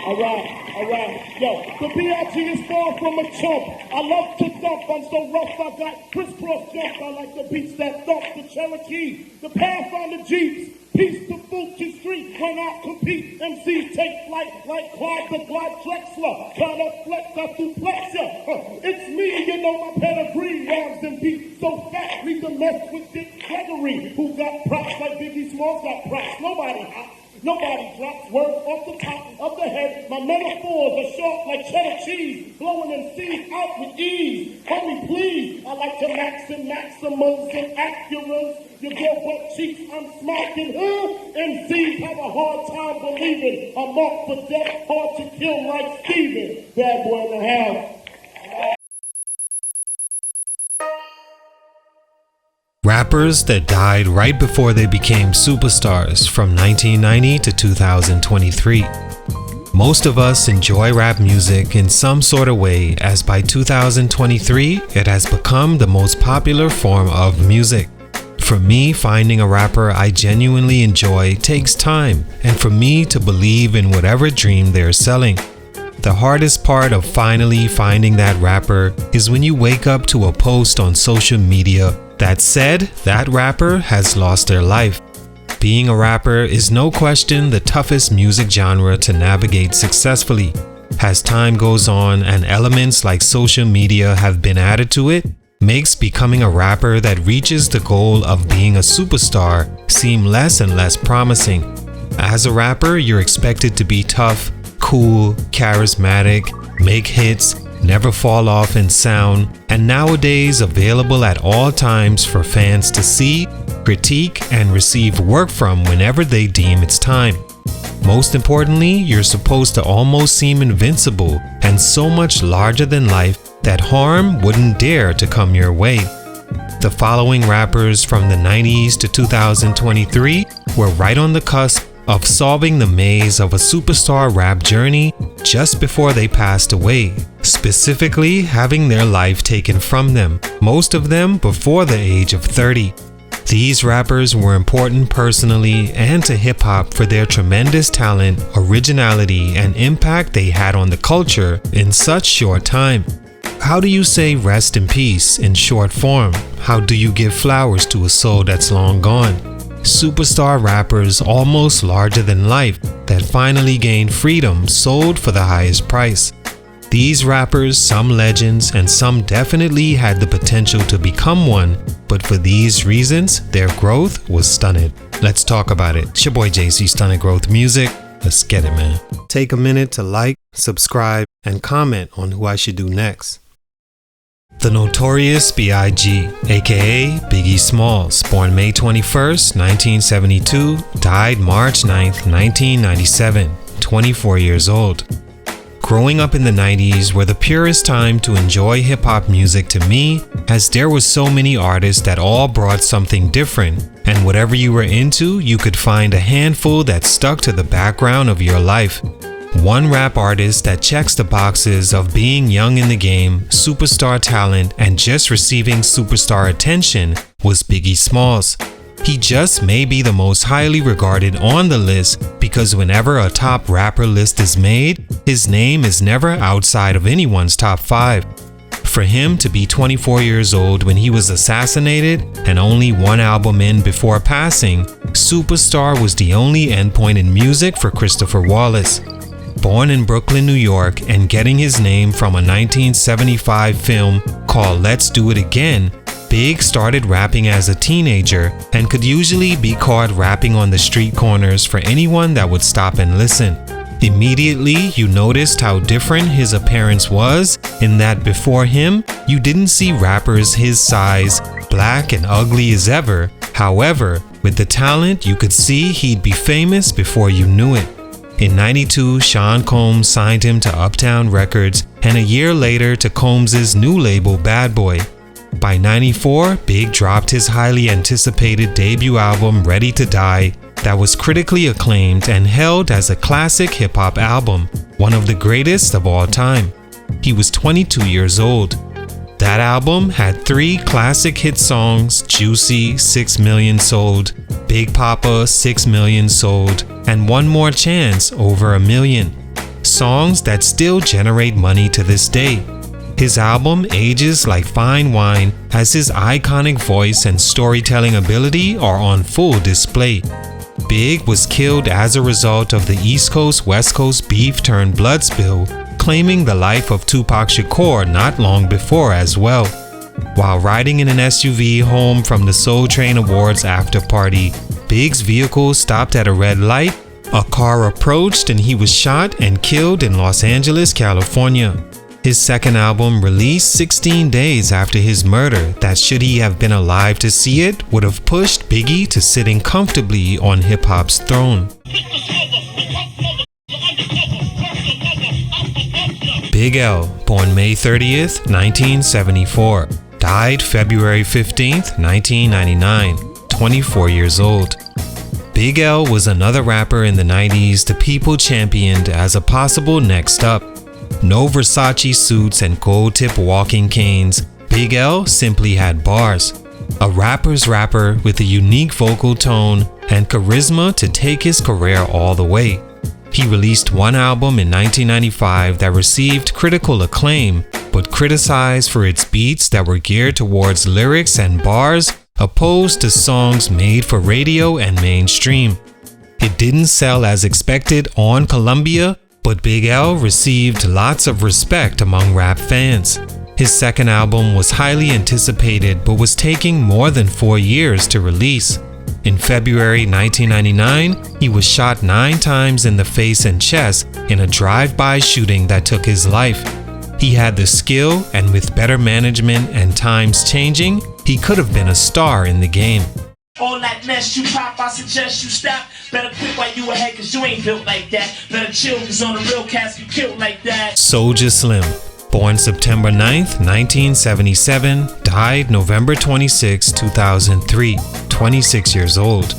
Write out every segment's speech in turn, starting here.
Alright. Yo, the B.I.G. is far from a chump. I love to dump. I'm so rough, I got crisscross jump. I like the beats that thump. The Cherokee, the Pathfinder Jeeps. Peace to Fulton Street when I compete. MCs take flight like Clyde the Glide Drexler. Tryna flex, I duplex ya. It's me, you know my pedigree. Rhymes and beats so fat, we can mess with Dick Gregory. Who got props like Biggie Smalls got props. Nobody drops words off the top of the head. My metaphors are sharp like cheddar cheese, blowing MCs out with ease. Homie, please, I like to maximums and accurates. You get butt cheeks, I'm smacking. MCs have a hard time believing I'm marked for death, hard to kill like Steven. Bad boy in the house. Rappers that died right before they became superstars from 1990 to 2023. Most of us enjoy rap music in some sort of way, as by 2023 it has become the most popular form of music. For me, finding a rapper I genuinely enjoy takes time, and for me to believe in whatever dream they're selling. The hardest part of finally finding that rapper is when you wake up to a post on social media that said that rapper has lost their life. Being a rapper is no question the toughest music genre to navigate successfully. As time goes on and elements like social media have been added to it, makes becoming a rapper that reaches the goal of being a superstar seem less and less promising. As a rapper, you're expected to be tough, cool, charismatic, make hits, never fall off in sound, and nowadays available at all times for fans to see, critique, and receive work from whenever they deem it's time. Most importantly, you're supposed to almost seem invincible and so much larger than life that harm wouldn't dare to come your way. The following rappers from the 90s to 2023 were right on the cusp of solving the maze of a superstar rap journey just before they passed away, specifically having their life taken from them, most of them before the age of 30. These rappers were important personally and to hip-hop for their tremendous talent, originality, and impact they had on the culture in such short time. How do you say rest in peace in short form? How do you give flowers to a soul that's long gone? Superstar rappers almost larger than life that finally gained freedom sold for the highest price. These rappers, some legends and some definitely had the potential to become one, but for these reasons, their growth was stunted. Let's talk about it. It's your boy JC, Stunted Growth Music. Let's get it, man. Take a minute to like, subscribe, and comment on who I should do next. The Notorious B.I.G., aka Biggie Smalls, born May 21st, 1972, died March 9th, 1997, 24 years old. Growing up in the 90s were the purest time to enjoy hip-hop music to me, as there were so many artists that all brought something different, and whatever you were into, you could find a handful that stuck to the background of your life. One rap artist that checks the boxes of being young in the game, superstar talent, and just receiving superstar attention was Biggie Smalls. He just may be the most highly regarded on the list because whenever a top rapper list is made, his name is never outside of anyone's top 5. For him to be 24 years old when he was assassinated and only one album in before passing, Superstar was the only endpoint in music for Christopher Wallace. Born in Brooklyn, New York, and getting his name from a 1975 film called Let's Do It Again, Big started rapping as a teenager and could usually be caught rapping on the street corners for anyone that would stop and listen. Immediately, you noticed how different his appearance was in that before him, you didn't see rappers his size, black and ugly as ever. However, with the talent, you could see he'd be famous before you knew it. In '92, Sean Combs signed him to Uptown Records, and a year later to Combs' new label Bad Boy. By '94, Big dropped his highly anticipated debut album Ready to Die that was critically acclaimed and held as a classic hip-hop album, one of the greatest of all time. He was 22 years old. That album had 3 classic hit songs: Juicy, 6 million sold, Big Papa, 6 million sold, and One More Chance, over 1 million. songs that still generate money to this day. His album ages like fine wine as his iconic voice and storytelling ability are on full display. Big was killed as a result of the East Coast-West Coast beef turned blood spill, claiming the life of Tupac Shakur not long before as well. While riding in an SUV home from the Soul Train Awards after party, Big's vehicle stopped at a red light, a car approached and he was shot and killed in Los Angeles, California. His second album, released 16 days after his murder, that should he have been alive to see it, would have pushed Biggie to sitting comfortably on hip-hop's throne. Big L, born May 30th, 1974, died February 15th, 1999, 24 years old. Big L was another rapper in the 90s the people championed as a possible next up. No Versace suits and gold-tip walking canes, Big L simply had bars. A rapper's rapper with a unique vocal tone and charisma to take his career all the way. He released one album in 1995 that received critical acclaim, but criticized for its beats that were geared towards lyrics and bars opposed to songs made for radio and mainstream. It didn't sell as expected on Columbia, but Big L received lots of respect among rap fans. His second album was highly anticipated but was taking more than 4 years to release. In February 1999, he was shot 9 times in the face and chest in a drive-by shooting that took his life. He had the skill, and with better management and times changing, he could have been a star in the game. All that mess you pop, I suggest you stop. Better quit while you ahead, cause you ain't built like that. Better chill, cause on the real cats you killed like that. Soulja SLim, born September 9th, 1977, died November 26, 2003, 26 years old.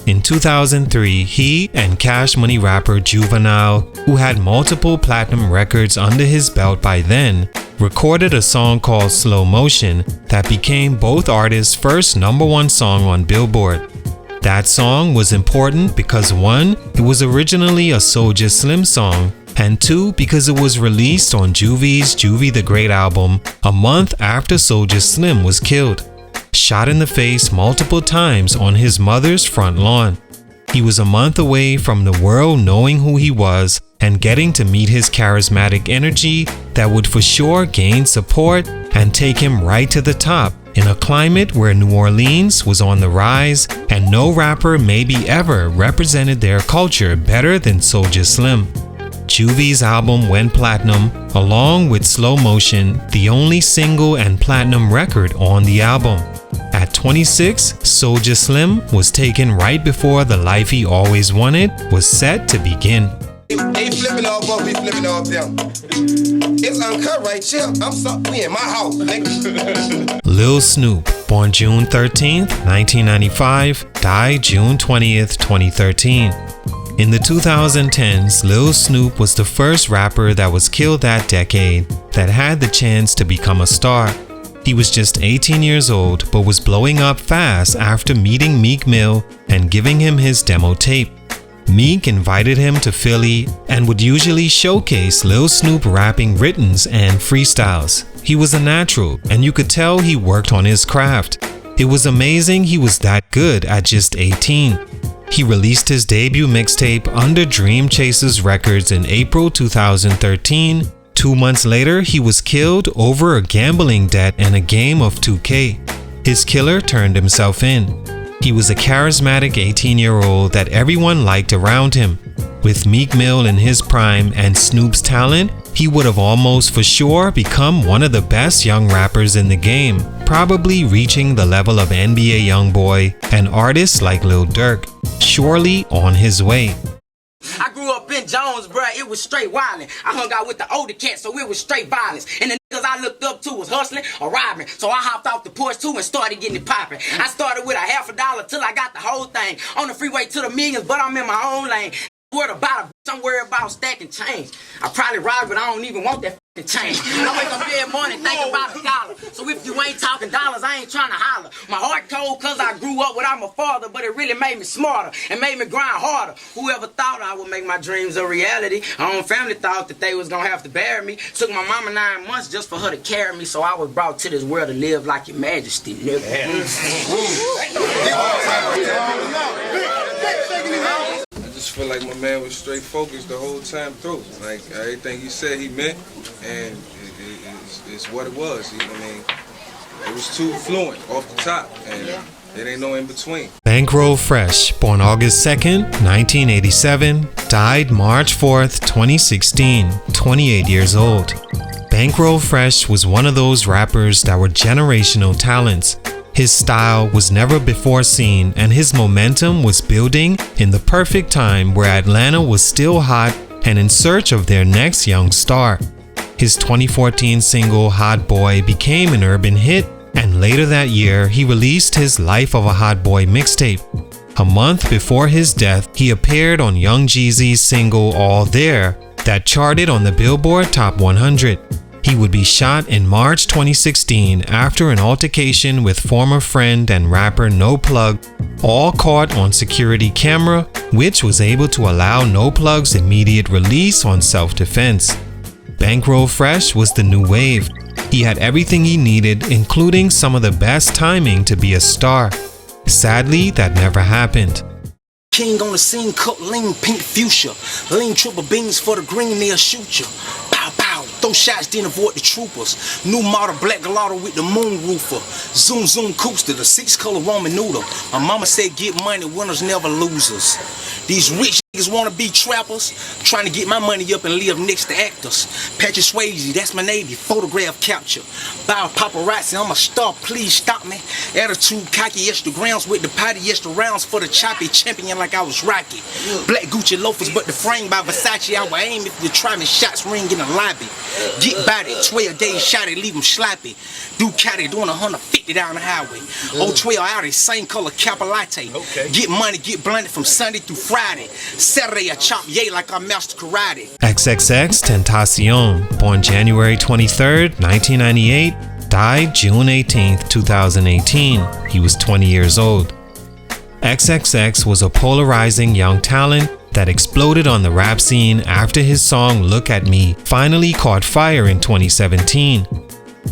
In 2003, he and Cash Money rapper Juvenile, who had multiple platinum records under his belt by then, recorded a song called Slow Motion that became both artists' first #1 song on Billboard. That song was important because 1, it was originally a Soulja SLim song, and 2, because it was released on Juvie's Juvie the Great album a month after Soulja SLim was killed, shot in the face multiple times on his mother's front lawn. He was a month away from the world knowing who he was and getting to meet his charismatic energy that would for sure gain support and take him right to the top in a climate where New Orleans was on the rise and no rapper maybe ever represented their culture better than Soulja SLim. Juvie's album went platinum, along with Slow Motion, the only single and platinum record on the album. At 26, Soulja SLim was taken right before the life he always wanted was set to begin. They flipping off us, we flipping off them. It's uncut right here. We in my house, nigga. Lil Snupe, born June 13th, 1995, died June 20th, 2013. In the 2010s, Lil Snupe was the first rapper that was killed that decade that had the chance to become a star. He was just 18 years old but was blowing up fast after meeting Meek Mill and giving him his demo tape. Meek invited him to Philly and would usually showcase Lil Snupe rapping writtens and freestyles. He was a natural, and you could tell he worked on his craft. It was amazing he was that good at just 18. He released his debut mixtape under Dream Chasers Records in April 2013. 2 months later, he was killed over a gambling debt and a game of 2K. His killer turned himself in. He was a charismatic 18-year-old that everyone liked around him. With Meek Mill in his prime and Snoop's talent, he would have almost for sure become one of the best young rappers in the game, probably reaching the level of NBA Youngboy and artists like Lil Durk, surely on his way. I grew up in Jones, bruh, it was straight wildin'. I hung out with the older cats, so it was straight violence. And the niggas I looked up to was hustling or robbing. So I hopped off the porch too and started getting it poppin'. I started with $50 till I got the whole thing. On the freeway to the millions, but I'm in my own lane. Worried about a bitch, I'm worried about stacking change. I probably robbed, but I don't even want that chain. I wake up every morning thinking about a dollar. So if you ain't talking dollars, I ain't trying to holler. My heart cold cause I grew up without my father, but it really made me smarter and made me grind harder. Whoever thought I would make my dreams a reality? My own family thought that they was gonna have to bury me. Took my mama 9 months just for her to carry me, so I was brought to this world to live like your majesty, nigga. I just feel like my man was straight focused the whole time through. Like everything he said he meant, and it's what it was. You know what I mean? It was too fluent off the top, and it ain't no in between. Bankroll Fresh, born August 2nd, 1987, died March 4th, 2016, 28 years old. Bankroll Fresh was one of those rappers that were generational talents. His style was never before seen, and his momentum was building in the perfect time where Atlanta was still hot and in search of their next young star. His 2014 single Hot Boy became an urban hit, and later that year he released his Life of a Hot Boy mixtape. A month before his death, he appeared on Young Jeezy's single All There that charted on the Billboard Top 100. He would be shot in March 2016 after an altercation with former friend and rapper No Plug, all caught on security camera, which was able to allow No Plug's immediate release on self-defense. Bankroll Fresh was the new wave. He had everything he needed, including some of the best timing to be a star. Sadly, that never happened. King on the scene, cut lean, pink fuchsia. Lean triple beans for the green, they'll shoot you. Pow, pow, throw shots, then avoid the troopers. New model black gelato with the moon roofer. Zoom, zoom, coaster, the 6-color Roman noodle. My mama said get money, winners never losers. These rich niggas wanna be trappers, trying to get my money up and live next to actors. Patrick Swayze, that's my navy, photograph capture. Bow paparazzi, I'm a star, please stop me. Attitude cocky, extra grounds with the potty, extra rounds for the choppy, champion like I was Rocky. Black Gucci loafers, but the frame by Versace, I will aim if you try me, shots ring in the lobby. Get body, 12 days shot it, leave them sloppy. Ducati doing 150 down the highway. 012 Audi, same color Kappa Latte. Get money, get blunted from Sunday through Friday. Saturday I chop yay like I master karate. XXX Tentacion, born January 23rd, 1998, died June 18th, 2018. He was 20 years old. XXX was a polarizing young talent that exploded on the rap scene after his song Look at Me finally caught fire in 2017.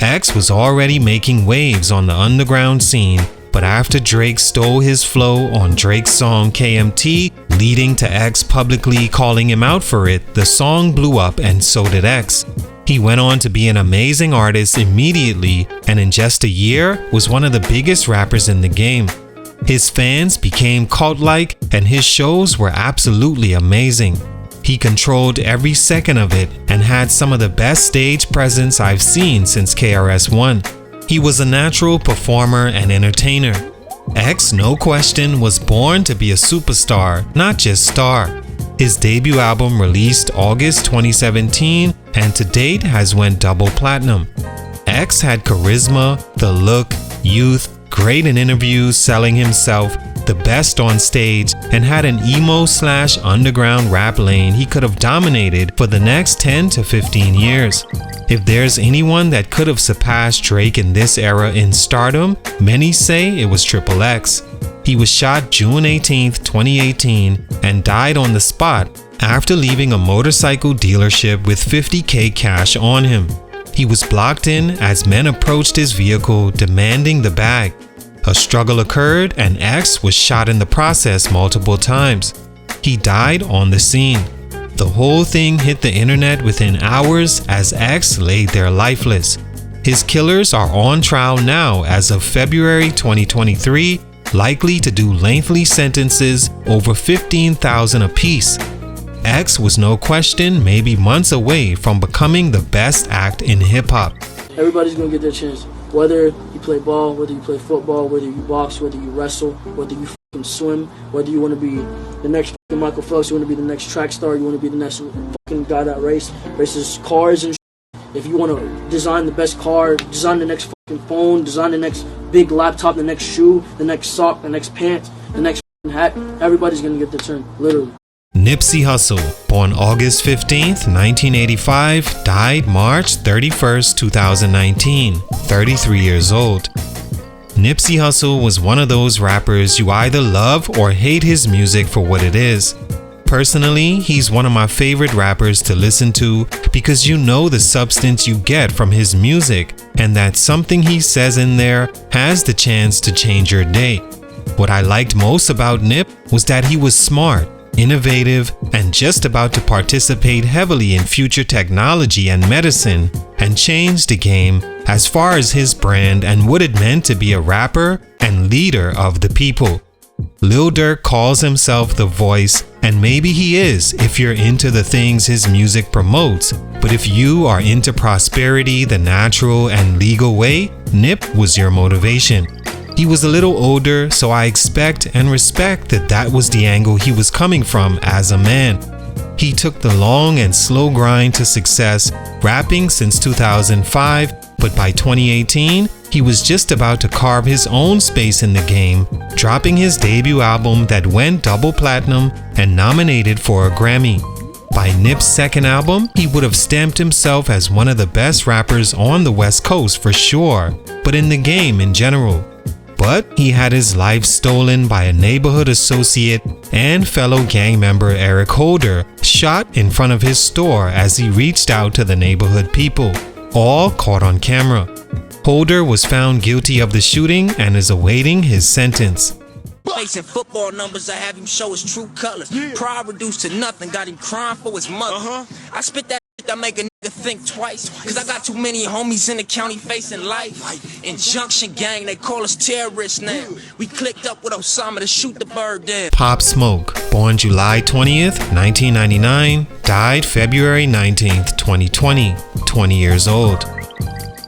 X was already making waves on the underground scene, but after Drake stole his flow on Drake's song KMT, leading to X publicly calling him out for it, the song blew up and so did X. He went on to be an amazing artist immediately, and in just a year was one of the biggest rappers in the game. His fans became cult-like, and his shows were absolutely amazing. He controlled every second of it and had some of the best stage presence I've seen since KRS-One. He was a natural performer and entertainer. X, no question, was born to be a superstar, not just star. His debut album released August 2017 and to date has went double platinum. X had charisma, the look, youth, great in interviews selling himself, the best on stage, and had an emo/underground rap lane he could have dominated for the next 10 to 15 years. If there's anyone that could have surpassed Drake in this era in stardom, many say it was Triple X. He was shot June 18th, 2018 and died on the spot after leaving a motorcycle dealership with $50K cash on him. He was blocked in as men approached his vehicle demanding the bag. A struggle occurred and X was shot in the process multiple times. He died on the scene. The whole thing hit the internet within hours as X laid there lifeless. His killers are on trial now as of February 2023, likely to do lengthy sentences over 15,000 apiece. X was no question maybe months away from becoming the best act in hip-hop. Everybody's gonna get their chance. Whether you play ball, whether you play football, whether you box, whether you wrestle, whether you fucking swim, whether you want to be the next fucking Michael Phelps, you want to be the next track star, you want to be the next fucking guy that races cars and shit. If you want to design the best car, design the next fucking phone, design the next big laptop, the next shoe, the next sock, the next pants, the next fucking hat, everybody's gonna get their turn, literally. Nipsey Hussle, born August 15th, 1985, died March 31st, 2019, 33 years old. Nipsey Hussle was one of those rappers you either love or hate his music for what it is. Personally, he's one of my favorite rappers to listen to because you know the substance you get from his music and that something he says in there has the chance to change your day. What I liked most about Nip was that he was smart, innovative, and just about to participate heavily in future technology and medicine and change the game as far as his brand and what it meant to be a rapper and leader of the people. Lil Durk calls himself the voice, and maybe he is if you're into the things his music promotes, but if you are into prosperity the natural and legal way, Nip was your motivation. He was a little older, so I expect and respect that was the angle he was coming from as a man. He took the long and slow grind to success, rapping since 2005, but by 2018, he was just about to carve his own space in the game, dropping his debut album that went double platinum and nominated for a Grammy. By Nip's second album, he would have stamped himself as one of the best rappers on the West Coast for sure, but in the game in general. But he had his life stolen by a neighborhood associate and fellow gang member Eric Holder, shot in front of his store as he reached out to the neighborhood people, all caught on camera. Holder was found guilty of the shooting and is awaiting his sentence. Facing football numbers, I have him show his true colors. Pride reduced to nothing, got him crying for his mother. I spit that shit that make a nigga think twice. Cause I got too many homies in the county facing life. Injunction gang, they call us terrorists now. We clicked up with Osama to shoot the bird dead. Pop Smoke, born July 20th, 1999, died February 19th, 2020, 20 years old.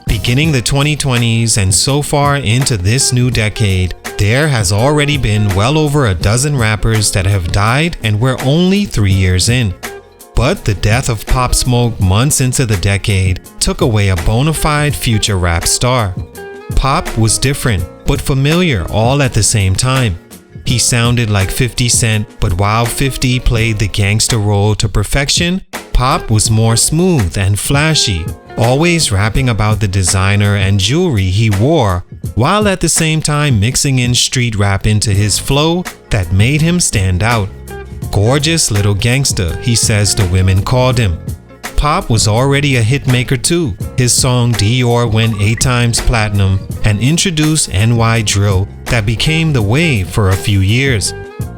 Beginning the 2020s and so far into this new decade, there has already been well over a dozen rappers that have died and we're only 3 years in. But the death of Pop Smoke months into the decade took away a bona fide future rap star. Pop was different, but familiar all at the same time. He sounded like 50 Cent, but while 50 played the gangster role to perfection, Pop was more smooth and flashy, always rapping about the designer and jewelry he wore, while at the same time mixing in street rap into his flow that made him stand out. Gorgeous little gangster, he says the women called him. Pop was already a hitmaker too. His song Dior went 8 times platinum and introduced NY drill that became the wave for a few years.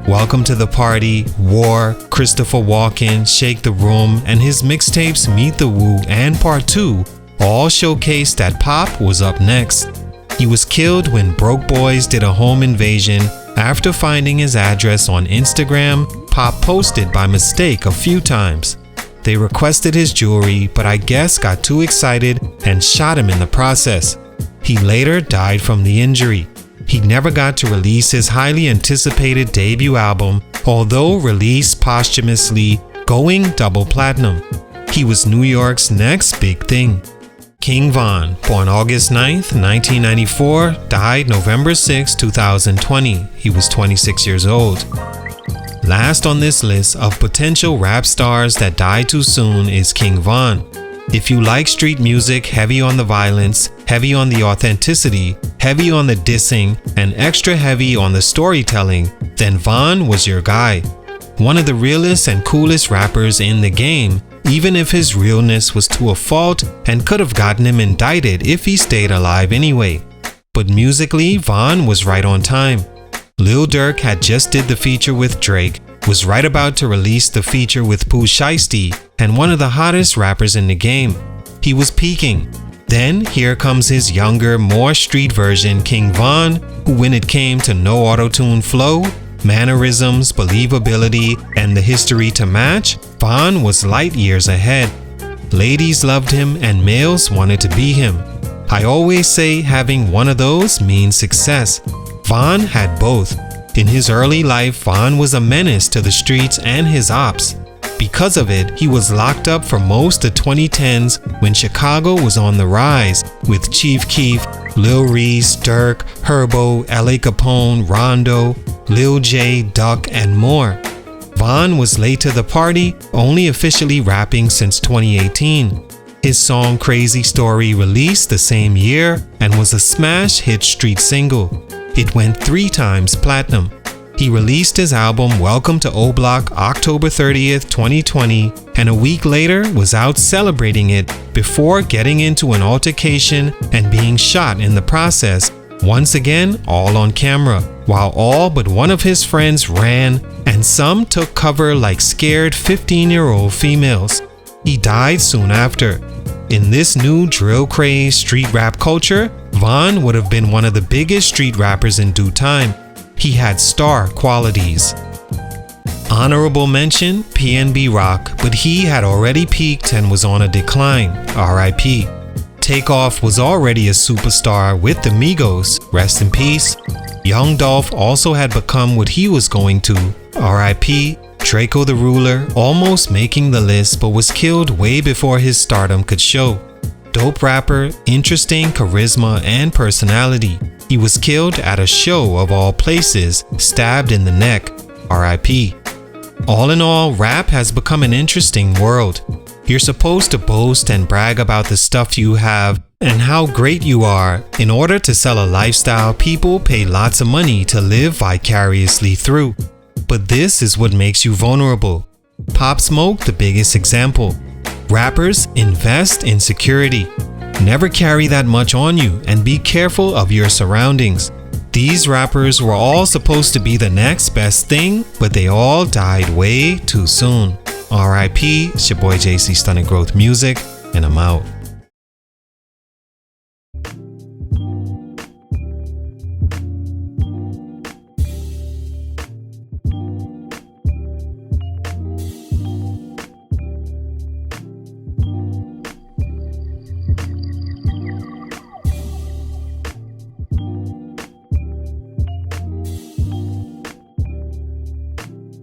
Welcome to the Party, War, Christopher Walken, Shake the Room, and his mixtapes Meet the Woo and Part 2 all showcased that Pop was up next. He was killed when Broke Boys did a home invasion. After finding his address on Instagram, Pop posted by mistake a few times. They requested his jewelry, but I guess got too excited and shot him in the process. He later died from the injury. He never got to release his highly anticipated debut album, although released posthumously, going double platinum. He was New York's next big thing. King Von, born August 9th, 1994, died November 6, 2020. He was 26 years old. Last on this list of potential rap stars that died too soon is King Von. If you like street music heavy on the violence, heavy on the authenticity, heavy on the dissing, and extra heavy on the storytelling, then Von was your guy. One of the realest and coolest rappers in the game, even if his realness was to a fault and could have gotten him indicted if he stayed alive anyway. But musically, Von was right on time. Lil Durk had just did the feature with Drake, was right about to release the feature with Pooh Shiesty, and one of the hottest rappers in the game. He was peaking. Then here comes his younger, more street version, King Von, who when it came to no auto-tune flow, mannerisms, believability, and the history to match, Von was light years ahead. Ladies loved him and males wanted to be him. I always say having one of those means success. Von had both. In his early life, Von was a menace to the streets and his ops. Because of it, he was locked up for most of 2010s when Chicago was on the rise with Chief Keef, Lil Reese, Durk, Herbo, L.A. Capone, Rondo, Lil J, Duck, and more. Von was late to the party, only officially rapping since 2018. His song Crazy Story released the same year and was a smash hit street single. It went 3 times platinum. He released his album Welcome to O Block October 30th, 2020, and a week later was out celebrating it before getting into an altercation and being shot in the process, once again all on camera, while all but one of his friends ran and some took cover like scared 15-year-old females. He died soon after. In this new drill craze street rap culture, Von would have been one of the biggest street rappers in due time. He had star qualities. Honorable mention, PNB Rock, but he had already peaked and was on a decline, RIP. Takeoff was already a superstar with the Migos, rest in peace. Young Dolph also had become what he was going to, RIP. Draco the Ruler, almost making the list but was killed way before his stardom could show. Dope rapper, interesting charisma and personality. He was killed at a show of all places, stabbed in the neck, RIP. All in all, rap has become an interesting world. You're supposed to boast and brag about the stuff you have and how great you are. In order to sell a lifestyle people pay lots of money to live vicariously through. But this is what makes you vulnerable. Pop Smoke, the biggest example. Rappers invest in security. Never carry that much on you and be careful of your surroundings. These rappers were all supposed to be the next best thing, but they all died way too soon. RIP, it's your boy JC Stunted Growth Music, and I'm out.